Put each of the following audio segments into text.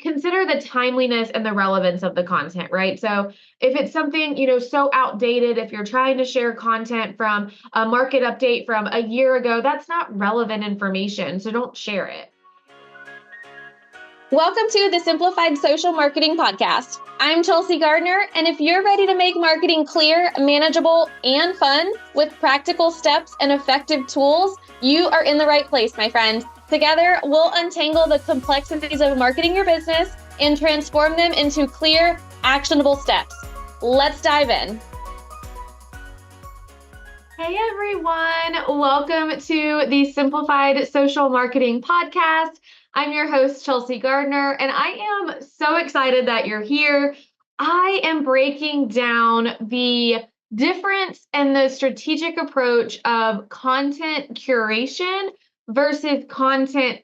consider the timeliness and the relevance of the content, right? So if it's something, so outdated, if you're trying to share content from a market update from a year ago, that's not relevant information. So don't share it. Welcome to the Simplified Social Marketing Podcast. I'm Chelsea Gardner, and if you're ready to make marketing clear, manageable, and fun with practical steps and effective tools, you are in the right place, my friend. Together, we'll untangle the complexities of marketing your business and transform them into clear, actionable steps. Let's dive in. Hey everyone, welcome to the Simplified Social Marketing Podcast. I'm your host, Chelsea Gardner, and I am so excited that you're here. I am breaking down the difference and the strategic approach of content curation versus content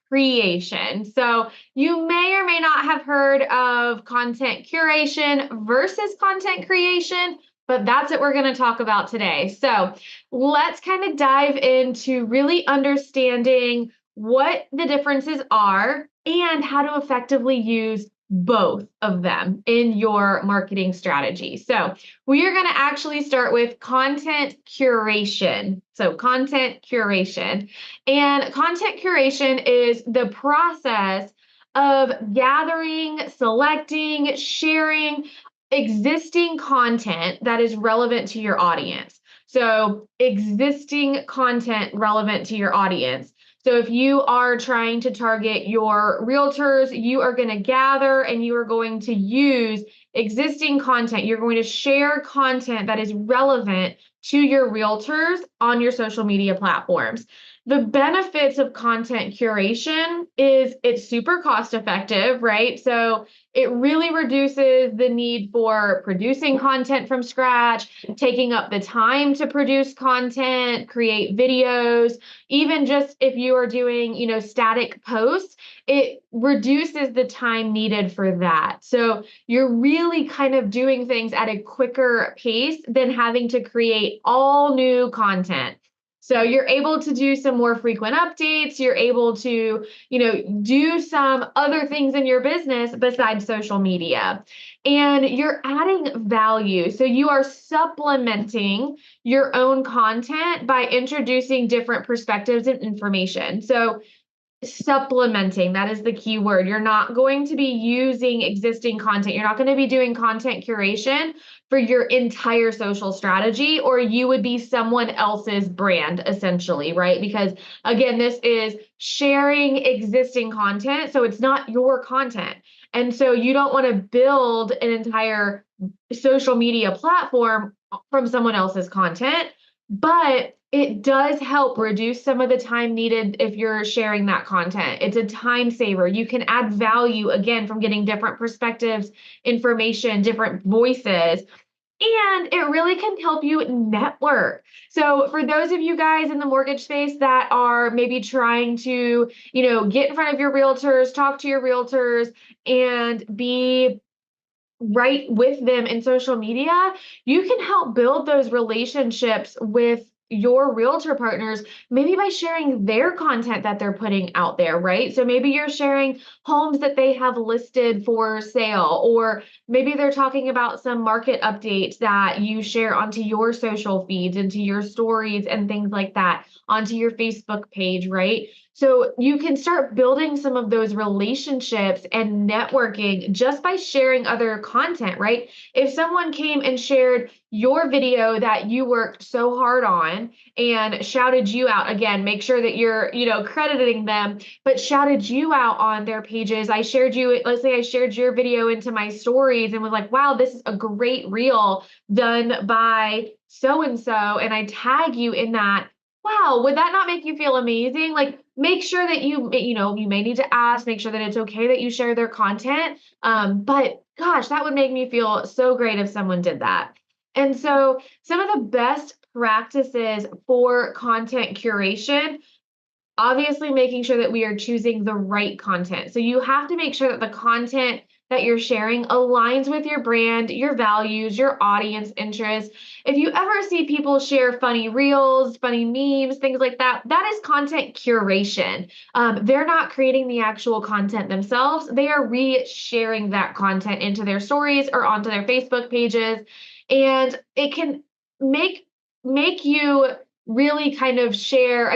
creation. So you may or may not have heard of content curation versus content creation, but that's what we're going to talk about today. So let's kind of dive into really understanding what the differences are and how to effectively use both of them in your marketing strategy. So we are going to actually start with content curation. So content curation. And content curation is the process of gathering, selecting, sharing existing content that is relevant to your audience. So existing content relevant to your audience. So if you are trying to target your realtors, you are going to gather and you are going to use existing content. You're going to share content that is relevant to your realtors on your social media platforms. The benefits of content curation is it's super cost effective, right? So it really reduces the need for producing content from scratch, taking up the time to produce content, create videos, even just if you are doing, static posts, it reduces the time needed for that. So you're really kind of doing things at a quicker pace than having to create all new content. So you're able to do some more frequent updates. You're able to, do some other things in your business besides social media. And you're adding value. So you are supplementing your own content by introducing different perspectives and information. So supplementing, that is the key word. You're not going to be using existing content. You're not going to be doing content curation for your entire social strategy, or you would be someone else's brand essentially, right? Because again, this is sharing existing content. So it's not your content. And so you don't want to build an entire social media platform from someone else's content, but it does help reduce some of the time needed if you're sharing that content. It's a time saver. You can add value, again, from getting different perspectives, information, different voices, and it really can help you network. So for those of you guys in the mortgage space that are maybe trying to, get in front of your realtors, talk to your realtors, and be right with them in social media, you can help build those relationships with your realtor partners, maybe by sharing their content that they're putting out there, right? So maybe you're sharing homes that they have listed for sale, or maybe they're talking about some market updates that you share onto your social feeds, into your stories and things like that, onto your Facebook page, right? So you can start building some of those relationships and networking just by sharing other content, right? If someone came and shared your video that you worked so hard on and shouted you out, again, make sure that you're, crediting them, but shouted you out on their pages. Let's say I shared your video into my stories and was like, wow, this is a great reel done by so-and-so, and I tag you in that. Wow, would that not make you feel amazing? Like, make sure that you may need to ask, make sure that it's okay that you share their content. But gosh, that would make me feel so great if someone did that. And so some of the best practices for content curation, obviously making sure that we are choosing the right content. So you have to make sure that the content that you're sharing aligns with your brand, your values, your audience interests. If you ever see people share funny reels, funny memes, things like that, that is content curation. They're not creating the actual content themselves. They are re-sharing that content into their stories or onto their Facebook pages. And it can make you really kind of share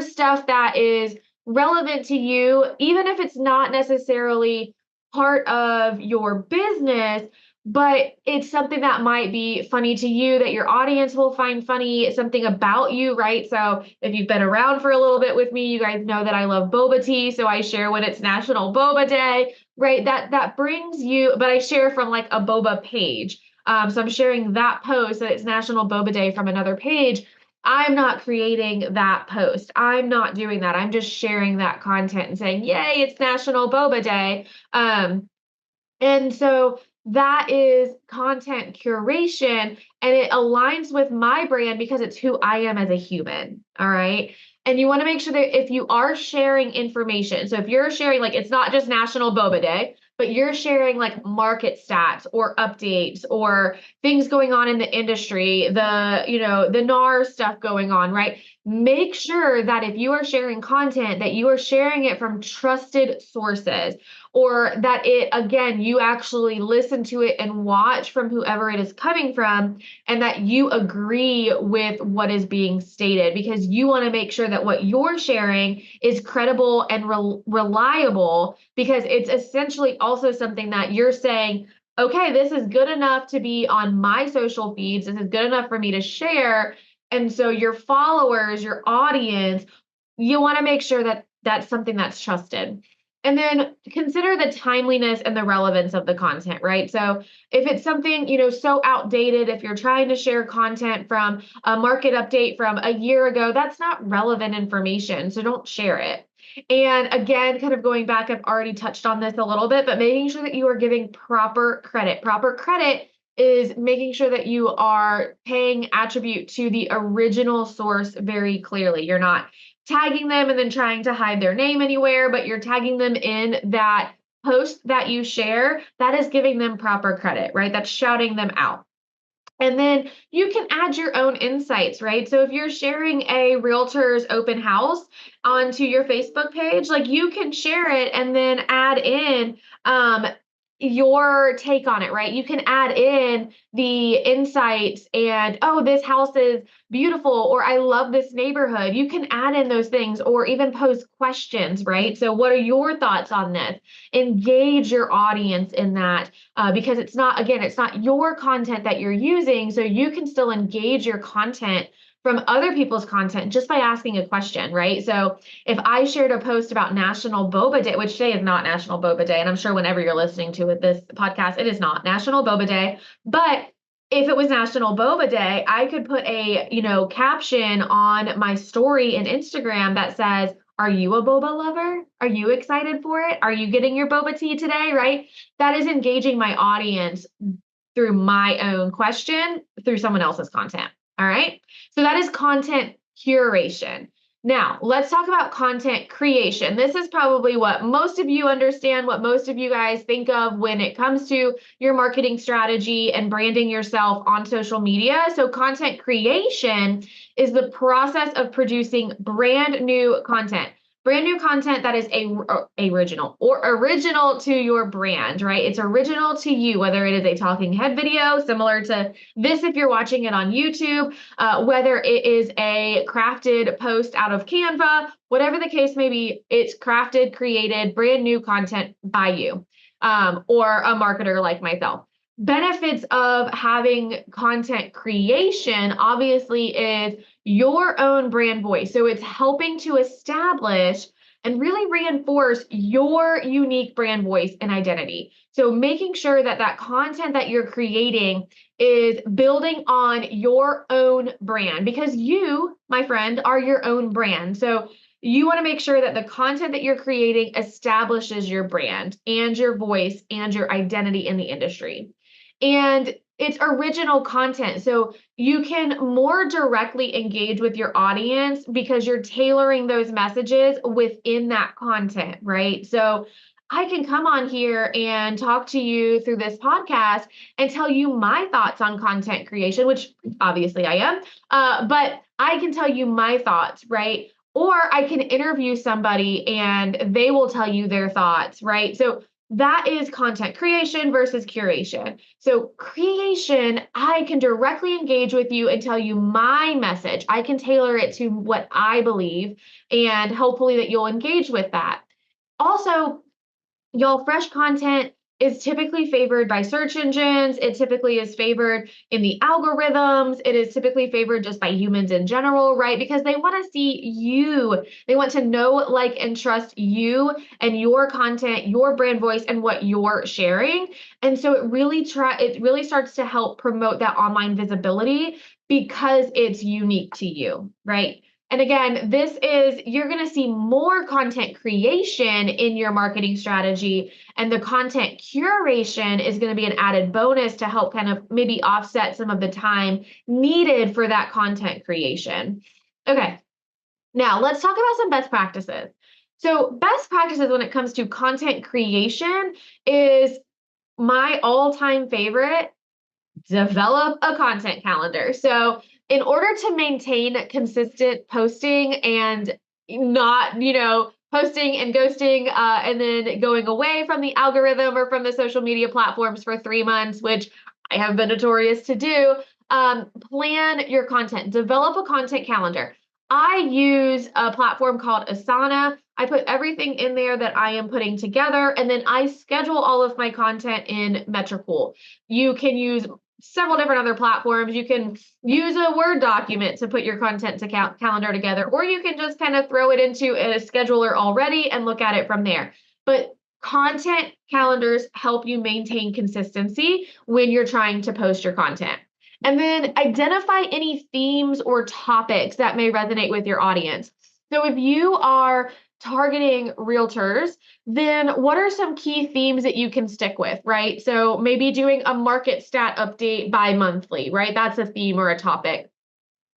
stuff that is relevant to you, even if it's not necessarily part of your business, but it's something that might be funny to you that your audience will find funny, something about you, right? So if you've been around for a little bit with me, you guys know that I love boba tea, so I share when it's National Boba Day, right? That brings you, but I share from like a boba page. So I'm sharing that post that it's National Boba Day from another page. I'm not creating that post. I'm not doing that. I'm just sharing that content and saying, yay, it's National Boba Day. And so that is content curation, and it aligns with my brand because it's who I am as a human. All right. And you want to make sure that if you are sharing information, so if you're sharing, like, it's not just National Boba Day, but you're sharing like market stats or updates or things going on in the industry, the NAR stuff going on, right? Make sure that if you are sharing content, that you are sharing it from trusted sources, or that again, you actually listen to it and watch from whoever it is coming from, and that you agree with what is being stated, because you want to make sure that what you're sharing is credible and reliable, because it's essentially also something that you're saying, okay, this is good enough to be on my social feeds. This is good enough for me to share. And so your followers, your audience, you want to make sure that that's something that's trusted. And then consider the timeliness and the relevance of the content, right? So if it's something, so outdated, if you're trying to share content from a market update from a year ago, that's not relevant information. So don't share it. And again, kind of going back, I've already touched on this a little bit, but making sure that you are giving proper credit. Proper credit is making sure that you are paying attribute to the original source very clearly. You're not tagging them and then trying to hide their name anywhere, but you're tagging them in that post that you share. That is giving them proper credit, right? That's shouting them out. And then you can add your own insights, right? So if you're sharing a realtor's open house onto your Facebook page, like, you can share it and then add in your take on it, right? You can add in the insights and, oh, this house is beautiful, or I love this neighborhood. You can add in those things, or even post questions, right? So what are your thoughts on this? Engage your audience in that, because it's not your content that you're using. So you can still engage your content from other people's content just by asking a question, right? So if I shared a post about National Boba Day, which today is not National Boba Day, and I'm sure whenever you're listening to this podcast, it is not National Boba Day, but if it was National Boba Day, I could put a, caption on my story in Instagram that says, are you a boba lover? Are you excited for it? Are you getting your boba tea today, right? That is engaging my audience through my own question, through someone else's content. All right. So that is content curation. Now, let's talk about content creation. This is probably what most of you understand, what most of you guys think of when it comes to your marketing strategy and branding yourself on social media. So content creation is the process of producing brand new content. Brand new content that is original to your brand, right? It's original to you, whether it is a talking head video, similar to this if you're watching it on YouTube, whether it is a crafted post out of Canva, whatever the case may be, it's crafted, created, brand new content by you, or a marketer like myself. Benefits of having content creation obviously is your own brand voice. So it's helping to establish and really reinforce your unique brand voice and identity. So making sure that that content that you're creating is building on your own brand, because you, my friend, are your own brand. So you want to make sure that the content that you're creating establishes your brand and your voice and your identity in the industry. And it's original content. So you can more directly engage with your audience because you're tailoring those messages within that content, right? So I can come on here and talk to you through this podcast and tell you my thoughts on content creation, which obviously I am, but I can tell you my thoughts, right? Or I can interview somebody and they will tell you their thoughts, right? So that is content creation versus curation. So creation, I can directly engage with you and tell you my message. I can tailor it to what I believe, and hopefully that you'll engage with that. Also, y'all, fresh content is typically favored by search engines. It typically is favored in the algorithms. It is typically favored just by humans in general, right? Because they want to see you. They want to know, like, and trust you and your content, your brand voice, and what you're sharing. And so it really starts to help promote that online visibility because it's unique to you, right? And again, you're going to see more content creation in your marketing strategy, and the content curation is going to be an added bonus to help kind of maybe offset some of the time needed for that content creation. Okay, now let's talk about some best practices. So, best practices when it comes to content creation is my all-time favorite: develop a content calendar. So, in order to maintain consistent posting and not, posting and ghosting and then going away from the algorithm or from the social media platforms for 3 months, which I have been notorious to do, plan your content, develop a content calendar. I use a platform called Asana. I put everything in there that I am putting together, and then I schedule all of my content in Metricool. You can use several different other platforms. You can use a Word document to put your content to calendar together, or you can just kind of throw it into a scheduler already and look at it from there. But content calendars help you maintain consistency when you're trying to post your content. And then identify any themes or topics that may resonate with your audience. So if you are targeting realtors, then what are some key themes that you can stick with, right? So maybe doing a market stat update bi-monthly, right? That's a theme or a topic.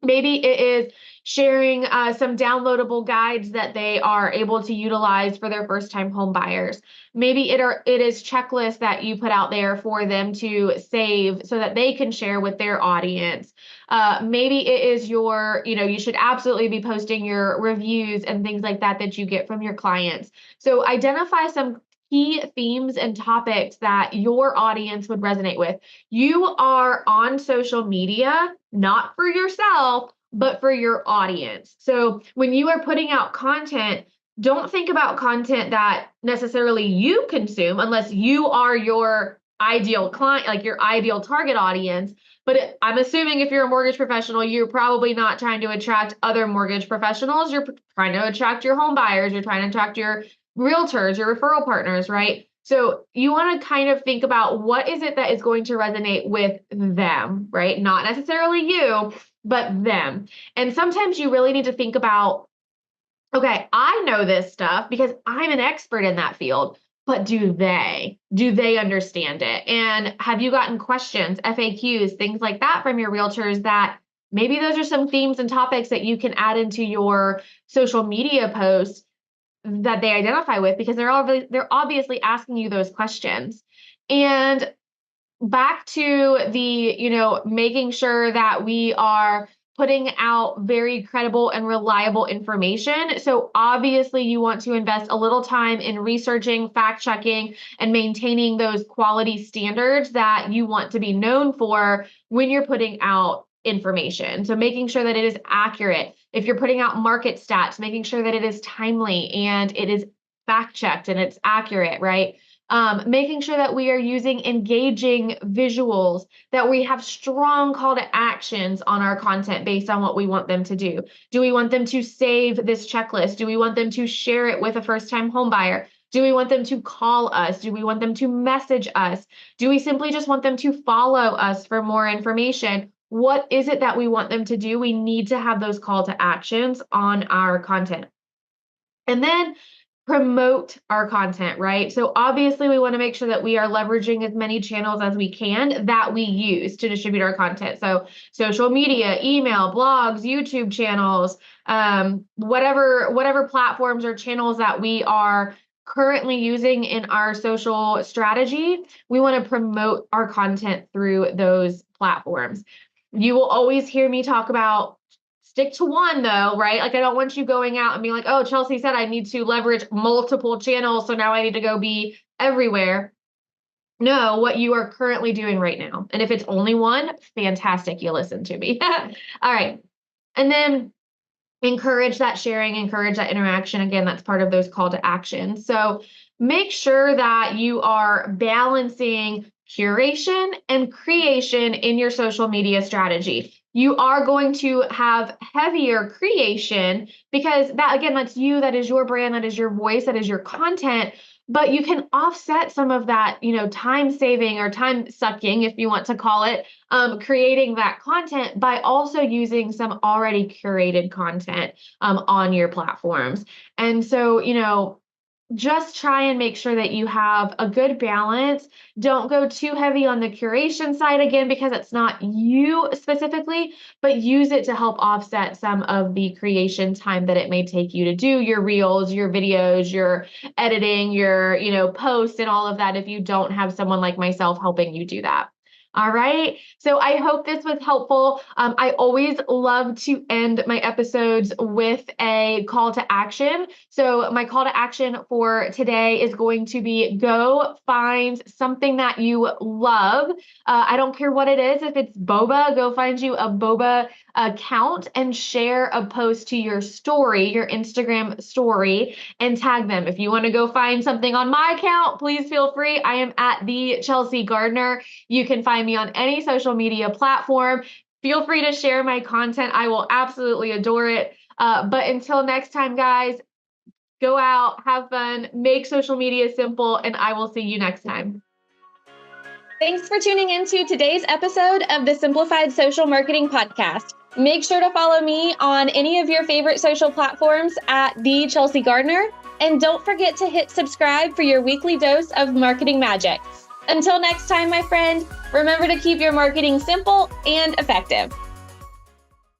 Maybe it is sharing some downloadable guides that they are able to utilize for their first-time home buyers. Maybe it is checklists that you put out there for them to save so that they can share with their audience. Maybe it is you should absolutely be posting your reviews and things like that that you get from your clients. So identify some key themes and topics that your audience would resonate with. You are on social media, not for yourself, but for your audience. So when you are putting out content, don't think about content that necessarily you consume unless you are your ideal client, like your ideal target audience. But I'm assuming if you're a mortgage professional, you're probably not trying to attract other mortgage professionals. You're trying to attract your home buyers. You're trying to attract your realtors, your referral partners, right? So you want to kind of think about what is it that is going to resonate with them, right? Not necessarily you, but them. And sometimes you really need to think about, okay, I know this stuff because I'm an expert in that field, but do they? Do they understand it? And have you gotten questions, FAQs, things like that from your realtors that maybe those are some themes and topics that you can add into your social media posts that they identify with, because they're obviously asking you those questions. And back to the, making sure that we are putting out very credible and reliable information. So obviously you want to invest a little time in researching, fact checking, and maintaining those quality standards that you want to be known for when you're putting out information. So making sure that it is accurate. If you're putting out market stats, making sure that it is timely and it is fact checked and it's accurate, right? Making sure that we are using engaging visuals, that we have strong call to actions on our content based on what we want them to do. Do we want them to save this checklist? Do we want them to share it with a first-time home buyer? Do we want them to call us? Do we want them to message us? Do we simply just want them to follow us for more information? What is it that we want them to do? We need to have those call to actions on our content. And then promote our content, right? So obviously we want to make sure that we are leveraging as many channels as we can that we use to distribute our content. So social media, email, blogs, YouTube channels, whatever platforms or channels that we are currently using in our social strategy, we want to promote our content through those platforms. You will always hear me talk about stick to one though, right? Like I don't want you going out and being like, oh, Chelsea said I need to leverage multiple channels, so now I need to go be everywhere. No, what you are currently doing right now. And if it's only one, fantastic, you listen to me. All right. And then encourage that sharing, encourage that interaction. Again, that's part of those call to action. So make sure that you are balancing curation and creation in your social media strategy. You are going to have heavier creation because that, again, that's you, that is your brand, that is your voice, that is your content. But you can offset some of that, time saving or time sucking, if you want to call it, creating that content by also using some already curated content on your platforms. And so, just try and make sure that you have a good balance. Don't go too heavy on the curation side again, because it's not you specifically, but use it to help offset some of the creation time that it may take you to do your reels, your videos, your editing, your, posts and all of that if you don't have someone like myself helping you do that. All right. So I hope this was helpful. I always love to end my episodes with a call to action. So my call to action for today is going to be go find something that you love. I don't care what it is. If it's boba, go find you a boba account and share a post to your story, your Instagram story, and tag them. If you want to go find something on my account, please feel free. I am at the Chelsea Gardner. You can find me on any social media platform. Feel free to share my content. I will absolutely adore it. But until next time, guys, go out, have fun, make social media simple, and I will see you next time. Thanks for tuning into today's episode of the Simplified Social Marketing Podcast. Make sure to follow me on any of your favorite social platforms at the Chelsea Gardner. And don't forget to hit subscribe for your weekly dose of marketing magic. Until next time, my friend, remember to keep your marketing simple and effective.